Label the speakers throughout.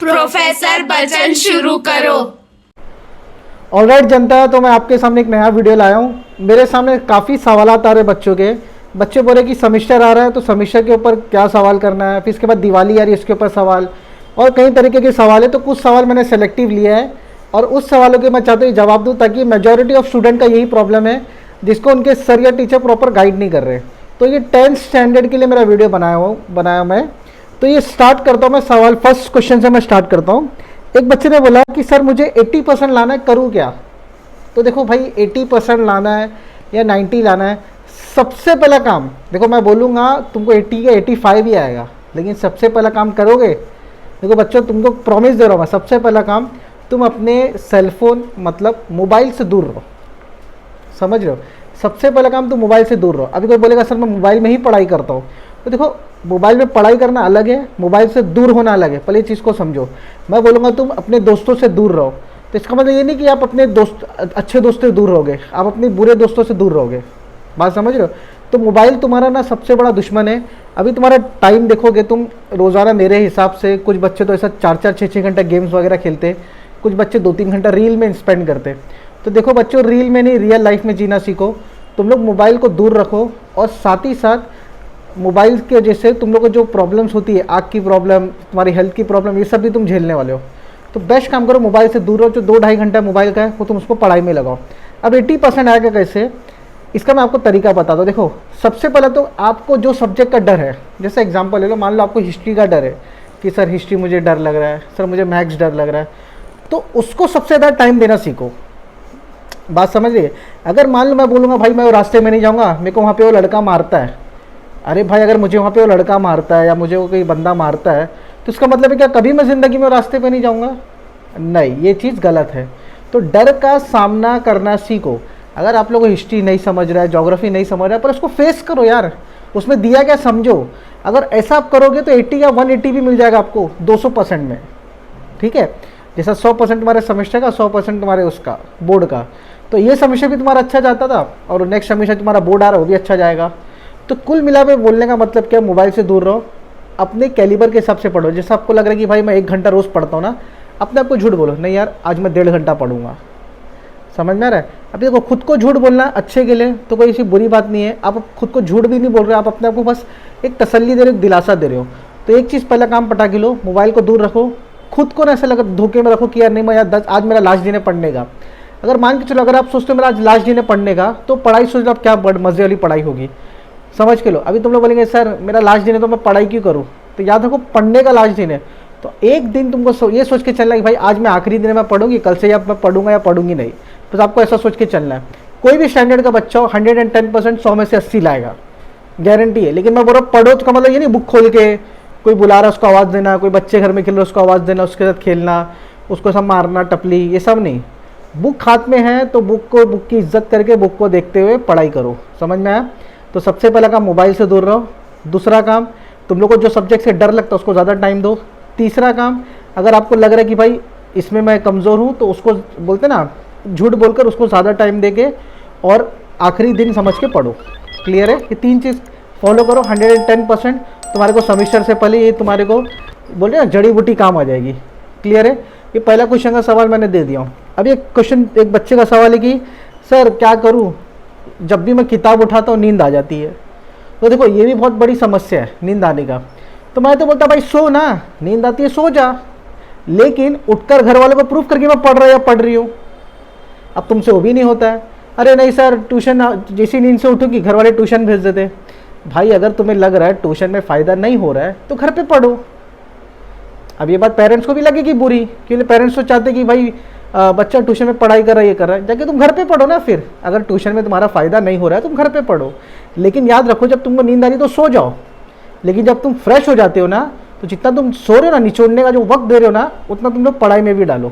Speaker 1: Professor बचन शुरू करो।
Speaker 2: ऑलराइट जनता, तो मैं आपके सामने एक नया वीडियो लाया हूँ। मेरे सामने काफ़ी सवाल आ रहे बच्चों के। बच्चे बोले कि सेमिस्टर आ रहा है तो सेमिस्टर के ऊपर क्या सवाल करना है, फिर इसके बाद दिवाली आ रही है इसके ऊपर सवाल, और कई तरीके के सवाल है। तो कुछ सवाल मैंने सेलेक्टिव लिए हैं और उस सवालों के मैं चाहता हूँ जवाब दूँ, ताकि मेजॉरिटी ऑफ स्टूडेंट का यही प्रॉब्लम है जिसको उनके सर या टीचर प्रॉपर गाइड नहीं कर रहे। तो ये 10th स्टैंडर्ड के लिए मेरा वीडियो बनाया मैं। तो ये स्टार्ट करता हूँ मैं सवाल, फर्स्ट क्वेश्चन से मैं स्टार्ट करता हूँ। एक बच्चे ने बोला कि सर मुझे 80% लाना है, करूँ क्या? तो देखो भाई, 80% लाना है या 90 लाना है, सबसे पहला काम देखो, मैं बोलूँगा तुमको 80 या 85 ही आएगा, लेकिन सबसे पहला काम करोगे। देखो बच्चों, तुमको प्रॉमिस दे रहा हूँ मैं, सबसे पहला काम तुम अपने सेलफोन मतलब मोबाइल से दूर रहो। समझ रहे हो? सबसे पहला काम तुम मोबाइल से दूर रहो। अभी कोई बोलेगा सर मैं मोबाइल में ही पढ़ाई करता हूँ, तो देखो मोबाइल में पढ़ाई करना अलग है, मोबाइल से दूर होना अलग है। पहले चीज़ को समझो। मैं बोलूँगा तुम अपने दोस्तों से दूर रहो, तो इसका मतलब ये नहीं कि आप अपने अच्छे दोस्तों से दूर रहोगे, आप अपने बुरे दोस्तों से दूर रहोगे। बात समझ रहे हो? तो मोबाइल तुम्हारा ना सबसे बड़ा दुश्मन है। अभी तुम्हारा टाइम देखोगे तुम रोज़ाना, मेरे हिसाब से कुछ बच्चे तो ऐसा 4-4, 6-6 घंटा गेम्स वगैरह खेलते, कुछ बच्चे 2-3 घंटा रील में स्पेंड करते। तो देखो बच्चों, रील में नहीं, रियल लाइफ में जीना सीखो। तुम लोग मोबाइल को दूर रखो, और साथ ही साथ मोबाइल के वजह से तुम लोग को जो प्रॉब्लम्स होती है, आँख की प्रॉब्लम, तुम्हारी हेल्थ की प्रॉब्लम, ये सब भी तुम झेलने वाले हो। तो बेस्ट काम करो, मोबाइल से दूर रहो। जो 2-2.5 घंटा मोबाइल का है वो तुम उसको पढ़ाई में लगाओ। अब 80% आएगा कैसे, इसका मैं आपको तरीका बता दूँ। देखो सबसे पहले तो आपको जो सब्जेक्ट का डर है, जैसे एग्जांपल ले लो, मान लो आपको हिस्ट्री का डर है कि सर हिस्ट्री मुझे डर लग रहा है, सर मुझे मैथ्स डर लग रहा है, तो उसको सबसे ज़्यादा टाइम देना सीखो। बात समझ रही है? अगर मान लो मैं बोलूँगा भाई मैं वो रास्ते में नहीं जाऊँगा, मेरे को वहाँ पे वो लड़का मारता है, अरे भाई अगर मुझे वहाँ पे वो लड़का मारता है या मुझे वो कोई बंदा मारता है, तो इसका मतलब है क्या कभी मैं ज़िंदगी में रास्ते पे नहीं जाऊँगा? नहीं, ये चीज़ गलत है। तो डर का सामना करना सीखो। अगर आप लोगों को हिस्ट्री नहीं समझ रहा है, ज्योग्राफी नहीं समझ रहा है, पर उसको फेस करो यार, उसमें दिया क्या समझो। अगर ऐसा आप करोगे तो 80 या 180 भी मिल जाएगा आपको 200% में। ठीक है? जैसा 100% तुम्हारे सेमेस्टर का, 100% तुम्हारे उसका बोर्ड का। तो ये सेमेस्टर भी तुम्हारा अच्छा जाता था, और नेक्स्ट सेमेस्टर तुम्हारा बोर्ड आ रहा है वो भी अच्छा जाएगा। तो कुल मिला के बोलने का मतलब क्या, मोबाइल से दूर रहो, अपने कैलिबर के हिसाब से पढ़ो। जैसा आपको लग रहा है कि भाई मैं 1 घंटा रोज़ पढ़ता हूँ ना, अपने आप को झूठ बोलो, नहीं यार आज मैं 1.5 घंटा पढ़ूंगा। समझ में आ रहा है? अब देखो, खुद को झूठ बोलना अच्छे के लिए तो कोई ऐसी बुरी बात नहीं है। आप खुद को झूठ भी नहीं बोल रहे, आप अपने आप को बस एक तसल्ली दे रहे हो, दिलासा दे रहे हो। तो एक चीज़ पहला काम पटा के लो, मोबाइल को दूर रखो। खुद को ना ऐसा लगा धोखे में रखो कि यार नहीं मैं यार आज मेरा लास्ट दिन है पढ़ने का। अगर मान के चलो, अगर आप सोचते हो मेरा आज लास्ट दिन है पढ़ने का, तो पढ़ाई सोच लो आप क्या मज़े वाली पढ़ाई होगी। समझ के लो। अभी तुम लोग बोलेंगे सर मेरा लास्ट दिन है तो मैं पढ़ाई क्यों करूँ, तो याद रखो पढ़ने का लास्ट दिन है। तो एक दिन तुमको ये सोच के चलना है कि भाई आज मैं आखिरी दिन में पढ़ूंगी, कल से या मैं पढ़ूंगा या पढ़ूंगी नहीं। बस आपको ऐसा सोच के चलना है। कोई भी स्टैंडर्ड का बच्चा हो 110% 100 में से 80 लाएगा, गारंटी है। लेकिन मैं बोल रहा हूँ पढ़ो, तो मतलब ये नहीं बुक खोल के कोई बुला रहा उसको आवाज़ देना, कोई बच्चे घर में खेल रहे उसको आवाज़ देना, उसके साथ खेलना, उसको सब मारना टपली, ये सब नहीं। बुक हाथ में है तो बुक की इज्जत करके बुक को देखते हुए पढ़ाई करो। समझ में आया? तो सबसे पहला काम मोबाइल से दूर रहो। दूसरा काम, तुम लोग को जो सब्जेक्ट से डर लगता है उसको ज़्यादा टाइम दो। तीसरा काम, अगर आपको लग रहा है कि भाई इसमें मैं कमज़ोर हूँ, तो उसको बोलते ना झूठ बोलकर उसको ज़्यादा टाइम दे के और आखिरी दिन समझ के पढ़ो। क्लियर है? ये 3 चीज़ फॉलो करो, 110% तुम्हारे को सेमिस्टर से पहले ये तुम्हारे को बोलते ना जड़ी बूटी काम आ जाएगी। क्लियर है? ये पहला क्वेश्चन का सवाल मैंने दे दिया हूँ। अब एक बच्चे का सवाल है कि सर क्या करूँ, जब भी मैं किताब उठाता हूँ नींद आ जाती है। तो देखो ये भी बहुत बड़ी समस्या है नींद आने का। तो मैं तो बोलता भाई सो ना, नींद आती है सो जा, लेकिन उठकर घर वालों को प्रूफ करके मैं पढ़ रहा या पढ़ रही हूँ। अब तुमसे वो भी नहीं होता है। अरे नहीं सर ट्यूशन, जैसी नींद से उठूँगी घर वाले ट्यूशन भेज देते। भाई अगर तुम्हें लग रहा है ट्यूशन में फ़ायदा नहीं हो रहा है तो घर पे पढ़ो। अब ये बात पेरेंट्स को भी लगेगी बुरी, क्योंकि पेरेंट्स तो चाहते कि भाई बच्चा ट्यूशन में पढ़ाई कर रहा है, ये कर रहा है, जाके तुम घर पे पढ़ो ना। फिर अगर ट्यूशन में तुम्हारा फ़ायदा नहीं हो रहा है तुम घर पे पढ़ो। लेकिन याद रखो, जब तुमको नींद आ रही तो सो जाओ, लेकिन जब तुम फ्रेश हो जाते हो ना, तो जितना तुम सो रहे हो ना, निचोड़ने का जो वक्त दे रहे हो ना, उतना तुम लोग पढ़ाई में भी डालो।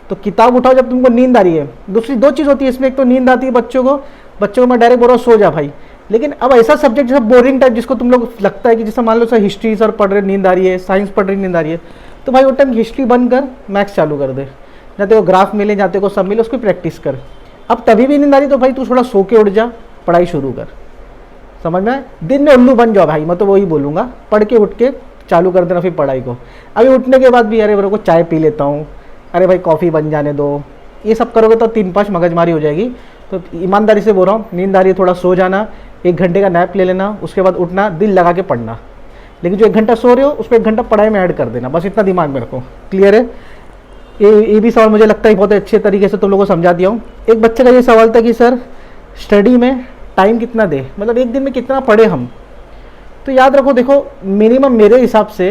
Speaker 2: तो किताब उठाओ जब तुमको नींद आ रही है। दूसरी 2 चीज़ होती है इसमें, एक तो नींद आती है बच्चों को मैं डायरेक्ट बोल रहा हूँ सो जा भाई। लेकिन अब ऐसा सब्जेक्ट जैसा बोरिंग टाइप जिसको तुम लोग लगता है कि जैसा मान लो सर हिस्ट्री सर पढ़ रहे नींद आ रही है, साइंस पढ़ रही नींद आ रही है, तो भाई वो टाइम हिस्ट्री बंद कर, मैथ्स चालू कर दे। जाते को ग्राफ मिले, जाते को सब मिले, उसकी प्रैक्टिस कर। अब तभी भी नींद आ रही तो भाई तू थोड़ा सो के उठ जा, पढ़ाई शुरू कर। समझ में? दिन में उल्लू बन जाओ भाई, मैं तो वही बोलूँगा। पढ़ के उठ के चालू कर देना फिर पढ़ाई को। अभी उठने के बाद भी अरे मेरे को चाय पी लेता हूँ, अरे भाई कॉफ़ी बन जाने दो, ये सब करोगे तो 3-5 मगजमारी हो जाएगी। तो ईमानदारी से बोल रहा हूँ, नींद आ रही है थोड़ा सो जाना, 1 घंटे का नैप ले लेना, उसके बाद उठना, दिल लगा के पढ़ना। लेकिन जो 1 घंटा सो रहे हो उस पर 1 घंटा पढ़ाई में ऐड कर देना, बस इतना दिमाग में रखो। क्लियर है? ये भी सवाल मुझे लगता है बहुत अच्छे तरीके से तुम लोगों को समझा दिया हूँ। एक बच्चे का ये सवाल था कि सर स्टडी में टाइम कितना दे, मतलब एक दिन में कितना पढ़े हम। तो याद रखो, देखो मिनिमम मेरे हिसाब से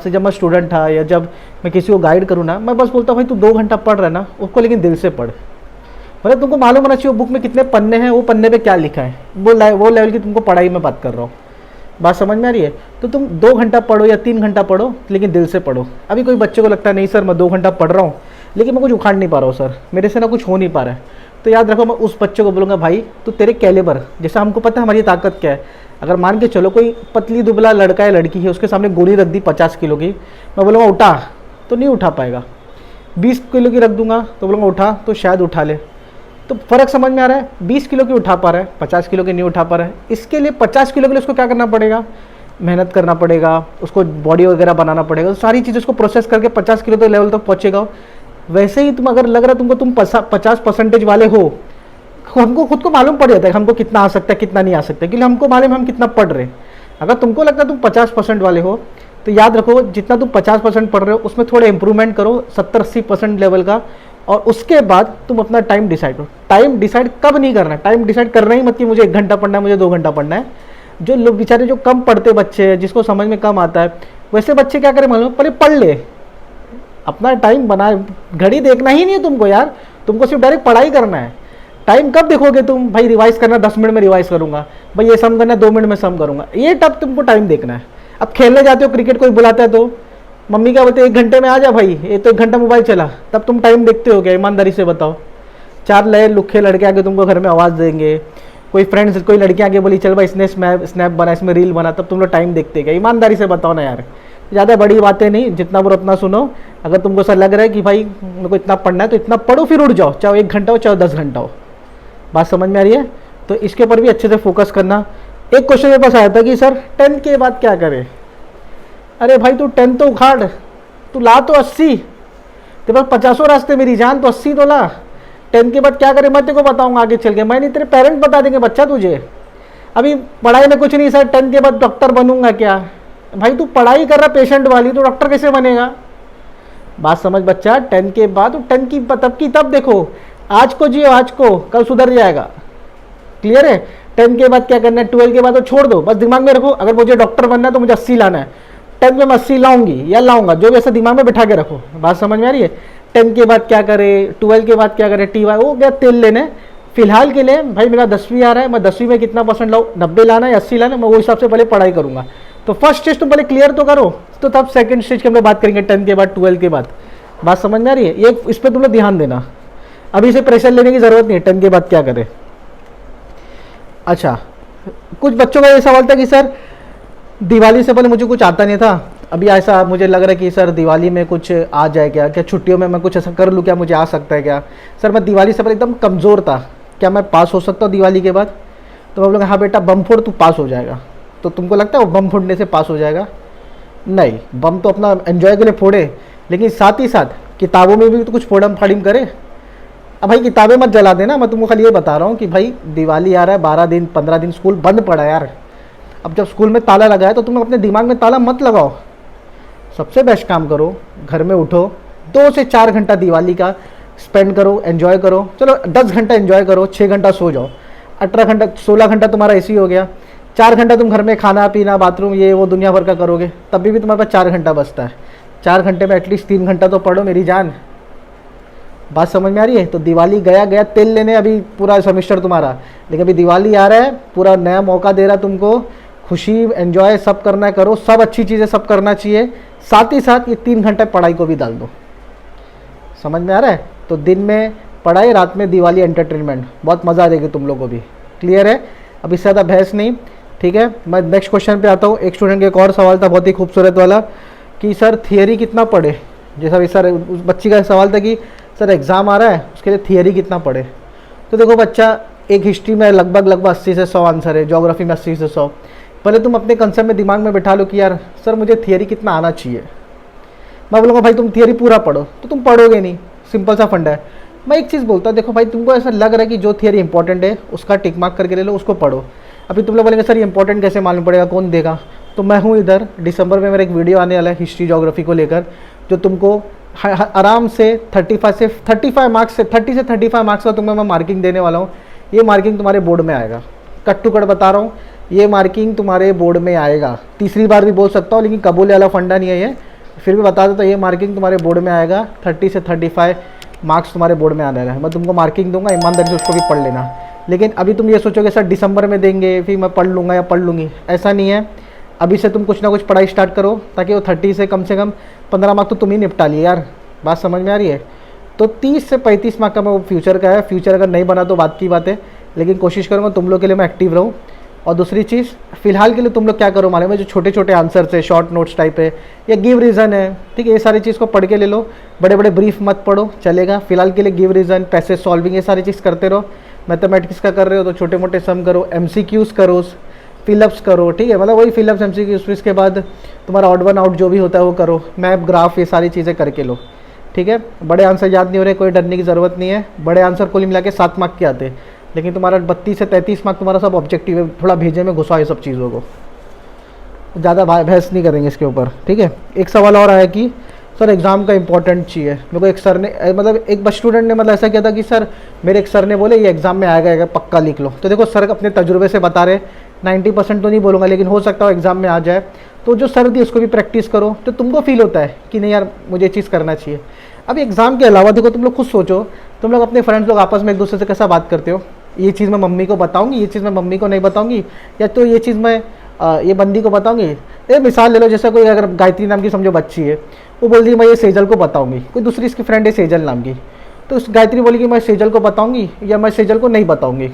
Speaker 2: जब मैं स्टूडेंट था या जब मैं किसी को गाइड करूँ ना, मैं बस बोलता हूँ भाई तू 2 घंटा पढ़ रहा है ना उसको, लेकिन दिल से पढ़। मतलब तुमको मालूम होना चाहिए वो बुक में कितने पन्ने हैं, वो पन्ने पे क्या लिखा है, वो लेवल की तुमको पढ़ाई में बात कर रहा हूँ। बात समझ में आ रही है? तो तुम 2 घंटा पढ़ो या 3 घंटा पढ़ो, लेकिन दिल से पढ़ो। अभी कोई बच्चे को लगता है नहीं सर मैं 2 घंटा पढ़ रहा हूँ लेकिन मैं कुछ उखाड़ नहीं पा रहा हूँ सर, मेरे से ना कुछ हो नहीं पा रहा है, तो याद रखो मैं उस बच्चे को बोलूँगा भाई तो तेरे कैलिबर, जैसा हमको पता है हमारी ताकत क्या है। अगर मान के चलो कोई पतली दुबला लड़का या लड़की है, उसके सामने गोली रख दी 50 किलो की, मैं बोलूँगा उठा, तो नहीं उठा पाएगा। 20 किलो की रख दूंगा तो बोलूँगा उठा, तो शायद उठा ले। तो फ़र्क समझ में आ रहा है? 20 किलो की उठा पा रहा है, 50 किलो की नहीं उठा पा रहा है। इसके लिए 50 किलो के लिए उसको क्या करना पड़ेगा? मेहनत करना पड़ेगा, उसको बॉडी वगैरह बनाना पड़ेगा, तो सारी चीज़ उसको प्रोसेस करके 50 किलो तक लेवल तक पहुँचेगा। वैसे ही तुम अगर लग रहा है तुमको तुम 50% वाले हो, हमको खुद को मालूम पड़ जाता है हमको कितना आ सकता है कितना नहीं आ सकता है, क्योंकि हमको मालूम हम कितना पढ़ रहे हैं। अगर तुमको लगता है तुम 50% वाले हो तो याद रखो जितना तुम 50% पढ़ रहे हो उसमें थोड़े इंप्रूवमेंट करो 70-80% लेवल का, और उसके बाद तुम अपना टाइम डिसाइड करो। टाइम डिसाइड कब नहीं करना है, टाइम डिसाइड करना ही मत कि मुझे 1 घंटा पढ़ना है, मुझे 2 घंटा पढ़ना है। जो लोग बेचारे जो कम पढ़ते बच्चे हैं, जिसको समझ में कम आता है, वैसे बच्चे क्या करें मालूम, पहले पढ़ ले, अपना टाइम बना, घड़ी देखना ही नहीं है तुमको यार, तुमको सिर्फ डायरेक्ट पढ़ाई करना है। टाइम कब देखोगे तुम, भाई रिवाइज करना 10 मिनट में रिवाइज करूंगा, भाई ये सम करना 2 मिनट में सम करूंगा, ये तब तुमको टाइम देखना है। अब खेलने जाते हो क्रिकेट कोई बुलाता है तो मम्मी क्या बोलते हैं 1 घंटे में आ जा भाई, ये तो 1 घंटा मोबाइल चला, तब तुम टाइम देखते हो क्या? ईमानदारी से बताओ। 4 नए लुखे लड़के आके तुमको घर में आवाज़ देंगे, कोई फ्रेंड्स कोई लड़कियाँ आगे बोली चल भाई इसने स्नैप बना, इसमें रील बना, तब तुम लोग टाइम देखते क्या? ईमानदारी से बताओ ना यार। ज़्यादा बड़ी बातें नहीं, जितना बोलो उतना सुनो। अगर तुमको ऐसा लग रहा है कि भाई मेरे को इतना पढ़ना है तो इतना पढ़ो, फिर उठ जाओ, चाहे 1 घंटा हो चाहे 10 घंटा हो। बात समझ में आ रही है? तो इसके ऊपर भी अच्छे से फोकस करना। एक क्वेश्चन मेरे पास आया था कि सर 10th के बाद क्या करें? अरे भाई तू 10th तो उखाड़, तू ला तो 80, तेरे पास 50 रास्ते मेरी जान, तो 80 तो ला। 10th के बाद क्या करें मैं तेरे को बताऊंगा आगे चल के, मैं नहीं तेरे पेरेंट्स बता देंगे बच्चा तुझे। अभी पढ़ाई में कुछ नहीं सर, 10th के बाद डॉक्टर बनूंगा क्या? भाई तू पढ़ाई कर रहा पेशेंट वाली, तो डॉक्टर कैसे बनेगा? बात समझ बच्चा, 10th के बाद तो 10th की तब देखो, आज को जियो, आज को, कल सुधर जाएगा। क्लियर है? 10th के बाद क्या करना है, 12th के बाद तो छोड़ दो, बस दिमाग में रखो अगर मुझे डॉक्टर बनना है तो मुझे 80 लाना है, 10th में मैं 80 लाऊंगी या लाऊंगा, जो भी ऐसा दिमाग में बिठा के रखो। बात समझ में आ रही है? 10th के बाद क्या करे, 12th के बाद क्या करे, TY वो गया तेल लेने। फिलहाल के लिए भाई मेरा 10वीं आ रहा है, मैं 10वीं में कितना परसेंट लाऊँ, 90 लाना है 80 लाना है, मैं वो हिसाब से पहले पढ़ाई करूंगा। तो फर्स्ट स्टेज तुम पहले क्लियर तो करो, तो तब सेकंड स्टेज की हम लोग बात करेंगे 10th के बाद 12th के बाद। बात समझ में आ रही है? ये इस पर तुम लोग ध्यान देना, अभी से प्रेशर लेने की जरूरत नहीं है 10th के बाद क्या करें। अच्छा, कुछ बच्चों का ये सवाल था कि सर दिवाली से पहले मुझे कुछ आता नहीं था, अभी ऐसा मुझे लग रहा है कि सर दिवाली में कुछ आ जाए क्या, क्या छुट्टियों में मैं कुछ ऐसा कर लूँ क्या, मुझे आ सकता है क्या? सर मैं दिवाली से पहले एकदम कमज़ोर था, क्या मैं पास हो सकता हूँ दिवाली के बाद? तो मैं बोलूँगा हाँ बेटा बम फोड़, तू पास हो जाएगा। तो तुमको लगता है वो बम फोड़ने से पास हो जाएगा? नहीं, बम तो अपना एंजॉय के लिए फोड़े, लेकिन साथ ही साथ किताबों में भी तो कुछ फोड़म फाड़िम करे। अब भाई किताबें मत जला देना, मैं तुमको खाली ये बता रहा हूँ कि भाई दिवाली आ रहा है, 12 दिन 15 दिन स्कूल बंद पड़ा है यार। अब जब स्कूल में ताला लगा है तो तुम अपने दिमाग में ताला मत लगाओ। सबसे बेस्ट काम करो, घर में उठो, 2 से 4 घंटा दिवाली का स्पेंड करो, एंजॉय करो। चलो 10 घंटा एंजॉय करो, 6 घंटा सो जाओ, 18 घंटा 16 घंटा तुम्हारा ऐसी हो गया। 4 घंटा तुम घर में खाना पीना बाथरूम ये वो दुनिया भर का करोगे, तब भी तुम्हारे पास 4 घंटा बचता है। 4 घंटे में एटलीस्ट 3 घंटा तो पढ़ो मेरी जान। बात समझ में आ रही है? तो दिवाली गया तेल लेने, अभी पूरा सेमेस्टर तुम्हारा, लेकिन अभी दिवाली आ रहा है, पूरा नया मौका दे रहा है तुमको, खुशी एंजॉय सब करना है, करो सब अच्छी चीज़ें सब करना चाहिए। साथ ही साथ ये 3 घंटे पढ़ाई को भी डाल दो। समझ में आ रहा है? तो दिन में पढ़ाई, रात में दिवाली एंटरटेनमेंट, बहुत मज़ा आ जाएगी तुम लोगों को भी। क्लियर है? अभी ज़्यादा बहस नहीं, ठीक है। मैं नेक्स्ट क्वेश्चन पे आता हूँ। एक स्टूडेंट का एक और सवाल था बहुत ही खूबसूरत वाला कि सर थियरी कितना पढ़े। जैसा भी सर उस बच्ची का सवाल था कि सर एग्ज़ाम आ रहा है उसके लिए थियरी कितना पढ़े। तो देखो बच्चा, एक हिस्ट्री में लगभग 80 से 100 आंसर है, ज्योग्राफी में 80 से 100, पहले तुम अपने कंसेप्ट में दिमाग में बैठा लो कि यार सर मुझे थियरी कितना आना चाहिए। मैं बोलूँगा भाई तुम थियरी पूरा पढ़ो, तो तुम पढ़ोगे नहीं, सिंपल सा फंडा है। मैं एक चीज़ बोलता हूँ, देखो भाई तुमको ऐसा लग रहा है कि जो थियरी इंपॉर्टेंट है उसका टिक मार्क करके ले लो, उसको पढ़ो। अभी तुम लोग बोलेंगे सर ये इंपॉर्टेंट कैसे मालूम पड़ेगा, कौन देगा? तो मैं हूँ इधर, दिसंबर में मेरा एक वीडियो आने वाला है हिस्ट्री जोग्राफी को लेकर, जो तुमको आराम से 35 मार्क्स से 30 से 35 मार्क्स का तुम्हें मैं मार्किंग देने वाला हूँ। ये मार्किंग तुम्हारे बोर्ड में आएगा, कट टू कट बता रहा हूँ, ये मार्किंग तुम्हारे बोर्ड में आएगा। तीसरी बार भी बोल सकता हूँ, लेकिन कबूल वाला फंडा नहीं है ये, फिर भी बता देता, ये मार्किंग तुम्हारे बोर्ड में आएगा। 30 से 35 मार्क्स तुम्हारे बोर्ड में आने वाला है। मैं तुमको मार्किंग दूंगा, ईमानदारी से उसको भी पढ़ लेना। लेकिन अभी तुम ये सोचोगे सर दिसंबर में देंगे फिर मैं पढ़ लूँगा या पढ़ लूँगी, ऐसा नहीं है। अभी से तुम कुछ ना कुछ पढ़ाई स्टार्ट करो, ताकि वो 30 से कम 15 मार्क तो तुम ही निपटा लिए यार। बात समझ में आ रही है? तो 30 से 35 मार्क का मैं वो फ्यूचर का है, फ्यूचर अगर नहीं बना तो बात की बात है, लेकिन कोशिश करूँगा तुम लोग के लिए मैं एक्टिव रहूँ। और दूसरी चीज़, फिलहाल के लिए तुम लोग क्या करो मालूम है, जो छोटे छोटे आंसर्स है, शॉर्ट नोट्स टाइप है या गिव रीज़न है, ठीक है, ये सारी चीज़ को पढ़ के ले लो। बड़े बड़े ब्रीफ मत पढ़ो, चलेगा। फिलहाल के लिए गिव रीज़न, पैसेज सॉल्विंग, ये सारी चीज़ करते रहो। मैथमेटिक्स का कर रहे हो तो छोटे मोटे सम करो, MCQs करो, फिलअप्स करो, ठीक है, मतलब वही फिलअप्स MCQs, फिर इसके बाद तुम्हारा ऑड वन आउट जो भी होता है वो करो, मैप ग्राफ, ये सारी चीज़ें करके लो, ठीक है। बड़े आंसर याद नहीं हो रहे, कोई डरने की ज़रूरत नहीं है। बड़े आंसर कुल मिला के 7 मार्क के आते हैं, लेकिन तुम्हारा 32 से 33 मार्क तुम्हारा सब ऑब्जेक्टिव है। थोड़ा भेजे में घुसाओ ये सब चीज़ों को, ज़्यादा बहस नहीं करेंगे इसके ऊपर, ठीक है। एक सवाल और आया कि सर एग्ज़ाम का इंपॉर्टेंट चाहिए मेरे को। एक सर ने मतलब एक बस स्टूडेंट ने मतलब ऐसा किया था कि सर मेरे एक सर ने बोले ये एग्ज़ाम में आएगा, पक्का लिख लो। तो देखो सर अपने तजुर्बे से बता रहे, 90% तो नहीं बोलूँगा, लेकिन हो सकता है एग्ज़ाम में आ जाए। तो जो सर दी उसको भी प्रैक्टिस करो, तो तुमको फील होता है कि नहीं यार मुझे ये चीज़ करना चाहिए। अब एग्ज़ाम के अलावा देखो तुम लोग खुद सोचो, तुम लोग अपने फ्रेंड्स लोग आपस में एक दूसरे से कैसा बात करते हो, ये चीज़ मैं मम्मी को बताऊंगी, ये चीज़ मैं मम्मी को नहीं बताऊंगी, या तो ये चीज़ मैं ये बंदी को बताऊंगी। ये मिसाल ले लो, जैसे कोई अगर गायत्री नाम की समझो बच्ची है, वो बोल दी मैं ये सेजल को बताऊंगी, कोई दूसरी इसकी फ्रेंड है सेजल नाम की, तो उस गायत्री बोली कि मैं सेजल को बताऊंगी या मैं सेजल को नहीं बताऊंगी।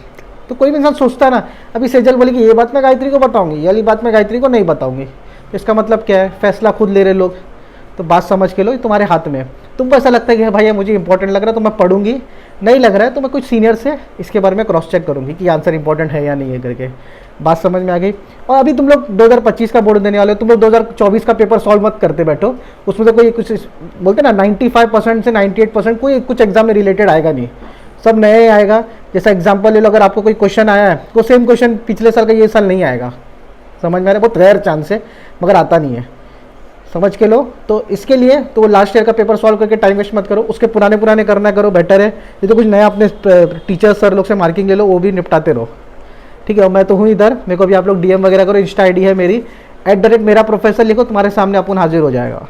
Speaker 2: तो कोई भी इंसान सोचता है ना, अभी सेजल बोली कि ये बात मैं गायत्री को बताऊंगी, ये वाली बात मैं गायत्री को नहीं बताऊंगी। तो इसका मतलब क्या है, फैसला खुद ले रहे लोग। तो बात समझ के लो, ये तुम्हारे हाथ में है। तुमको ऐसा लगता है कि भाई मुझे इंपॉर्टेंट लग रहा है तो मैं पढ़ूंगी, नहीं लग रहा है तो मैं कुछ सीनियर से इसके बारे में क्रॉस चेक करूंगी कि आंसर इंपॉर्टेंट है या नहीं है करके। बात समझ में आ गई। और अभी तुम लोग 2025 का बोर्ड देने वाले हो, तुम लोग 2024 का पेपर सॉल्व मत करते बैठो, उसमें तो कोई कुछ बोलते ना 95% से 98% कोई कुछ एग्जाम में रिलेटेड आएगा नहीं, सब नए आएगा। जैसा एग्जाम्पल ले लो, अगर आपको कोई क्वेश्चन आया है तो सेम क्वेश्चन पिछले साल का ये साल नहीं आएगा, समझ में आ रहा है? बहुत रेयर चांस है, मगर आता नहीं है, समझ के लो। तो इसके लिए तो लास्ट ईयर का पेपर सॉल्व करके टाइम वेस्ट मत करो, उसके पुराने करना करो, बेटर है। ये तो कुछ नया अपने टीचर सर लोग से मार्किंग ले लो, वो भी निपटाते रहो, ठीक है। और मैं तो हूँ इधर, मेरे को भी आप लोग DM वगैरह करो, इंस्टा ID है मेरी, @मेरा प्रोफेसर लिखो, तुम्हारे सामने अपन हाजिर हो जाएगा।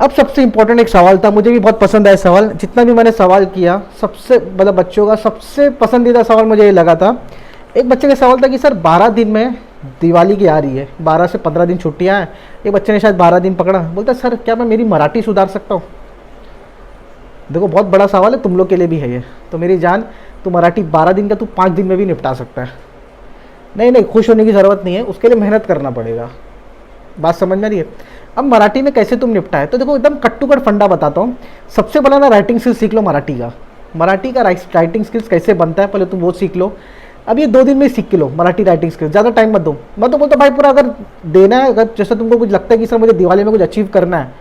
Speaker 2: अब सबसे इंपॉर्टेंट एक सवाल था, मुझे भी बहुत पसंद आया सवाल, जितना भी मैंने सवाल किया सबसे मतलब बच्चों का सबसे पसंदीदा सवाल मुझे ये लगा था। एक बच्चे का सवाल था कि सर 12 दिन में दिवाली की आ रही है, 12 से 15 दिन छुट्टियां हैं, एक बच्चे ने शायद 12 दिन पकड़ा, बोलता सर क्या मैं मेरी मराठी सुधार सकता हूँ? देखो बहुत बड़ा सवाल है, तुम लोग के लिए भी है ये। तो मेरी जान, तू मराठी 12 दिन का तू 5 दिन में भी निपटा सकता है। नहीं, खुश होने की ज़रूरत नहीं है, उसके लिए मेहनत करना पड़ेगा। बात समझ में आ रही है? अब मराठी में कैसे तुम निपटा है, तो देखो एकदम कट टू कट फंडा बताता हूँ। सबसे पहला ना राइटिंग स्किल्स सीख लो मराठी का राइटिंग स्किल्स कैसे बनता है, पहले तुम वो सीख लो। अब ये 2 दिन में सीख के लो मराठी राइटिंग स्किल्स, ज़्यादा टाइम मत दो। मैं तो बोलता भाई पूरा अगर देना है, अगर जैसे तुमको कुछ लगता है कि सर मुझे दिवाली में कुछ अचीव करना है,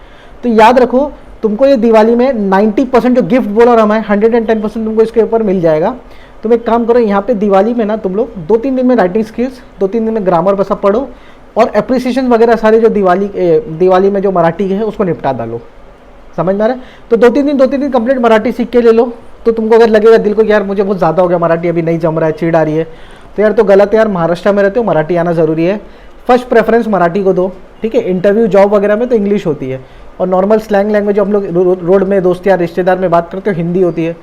Speaker 2: तो याद रखो तुमको ये दिवाली में 90% जो गिफ्ट बोला रहा मैं, 110% तुमको इसके ऊपर मिल जाएगा। तुम एक काम करो, यहाँ पे दिवाली में ना तुम लोग 2-3 दिन में राइटिंग स्किल्स, 2-3 दिन में ग्रामर बसा पढ़ो, और एप्रिसिएशन वगैरह सारे जो दिवाली में जो मराठी है उसको निपटा डालो, समझ में आ रहा है? तो 2-3 दिन कंप्लीट मराठी सीख के ले लो। तो तुमको अगर लगेगा दिल को कि यार मुझे बहुत ज़्यादा हो गया मराठी, अभी नहीं जम रहा है, चिढ़ आ रही है, तो यार तो गलत है यार, महाराष्ट्र में रहते हो, मराठी आना ज़रूरी है। फर्स्ट प्रेफरेंस मराठी को दो, ठीक है। इंटरव्यू जॉब वगैरह में तो इंग्लिश होती है, और नॉर्मल स्लैंग लैंग्वेज जो हम लोग रोड में दोस्त या रिश्तेदार में बात करते हो हिंदी होती है।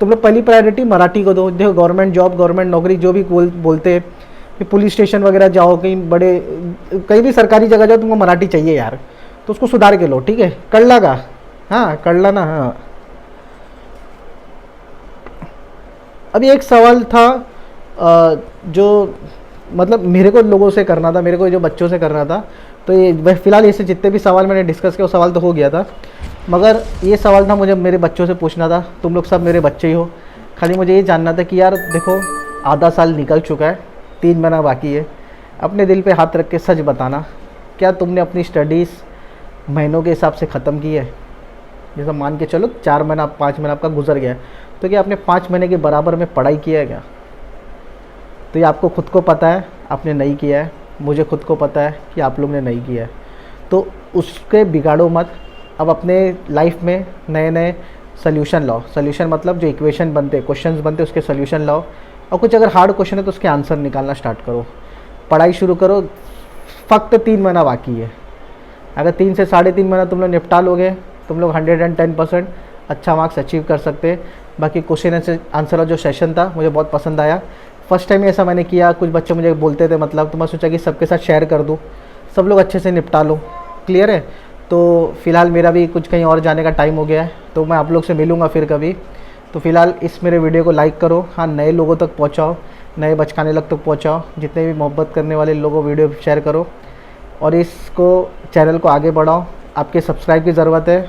Speaker 2: तुम लोग पहली प्रायोरिटी मराठी को दो। देखो गवर्नमेंट जॉब, गवर्नमेंट नौकरी जो भी बोलते हैं, पुलिस स्टेशन वगैरह जाओ, कहीं भी सरकारी जगह जाओ, तुमको मराठी चाहिए यार, तो उसको सुधार के लो, ठीक है। कर लगा, हाँ कर ला ना, हाँ। अभी एक सवाल था जो मतलब मेरे को लोगों से करना था, मेरे को जो बच्चों से करना था, तो ये फिलहाल ऐसे जितने भी सवाल मैंने डिस्कस किया वो सवाल तो हो गया था, मगर ये सवाल था मुझे मेरे बच्चों से पूछना था। तुम लोग सब मेरे बच्चे ही हो, खाली मुझे ये जानना था कि यार देखो आधा साल निकल चुका है, 3 महीना बाकी है, अपने दिल पे हाथ रख के सच बताना, क्या तुमने अपनी स्टडीज़ महीनों के हिसाब से ख़त्म की है? जैसा मान के चलो 4 महीना 5 महीना आपका गुजर गया है, तो क्या आपने 5 महीने के बराबर में पढ़ाई किया है क्या? तो ये आपको खुद को पता है आपने नहीं किया है, मुझे खुद को पता है कि आप लोग ने नहीं किया है, तो उसके बिगाड़ो मत। अब अपने लाइफ में नए नए सोल्यूशन लाओ। सोल्यूशन मतलब जो इक्वेशन बनते, क्वेश्चंस बनते, उसके सोल्यूशन लाओ। और कुछ अगर हार्ड क्वेश्चन है तो उसके आंसर निकालना स्टार्ट करो। पढ़ाई शुरू करो। फ़क्त 3 महीना बाकी है। अगर 3 से 3.5 महीना तुम लोग निपटा लोगे, तुम लोग 110% अच्छा मार्क्स अचीव कर सकते। बाकी क्वेश्चन आंसर जो सेशन था मुझे बहुत पसंद आया। फर्स्ट टाइम ऐसा मैंने किया, कुछ बच्चे मुझे बोलते थे मतलब, तो मैं सोचा कि सबके साथ शेयर कर दूँ, सब लोग अच्छे से निपटा लो। क्लियर है? तो फ़िलहाल मेरा भी कुछ कहीं और जाने का टाइम हो गया है, तो मैं आप लोग से मिलूँगा फिर कभी। तो फ़िलहाल इस मेरे वीडियो को लाइक करो, हाँ नए लोगों तक पहुँचाओ, नए बचकाने लोग तक पहुँचाओ, जितने भी मोहब्बत करने वाले लोगों को वीडियो शेयर करो और इसको चैनल को आगे बढ़ाओ। आपके सब्सक्राइब की ज़रूरत है,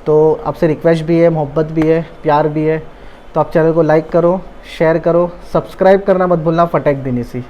Speaker 2: तो आपसे रिक्वेस्ट भी है, मोहब्बत भी है, प्यार भी है। तो आप चैनल को लाइक करो, शेयर करो, सब्सक्राइब करना मत भूलना फटेक देने से।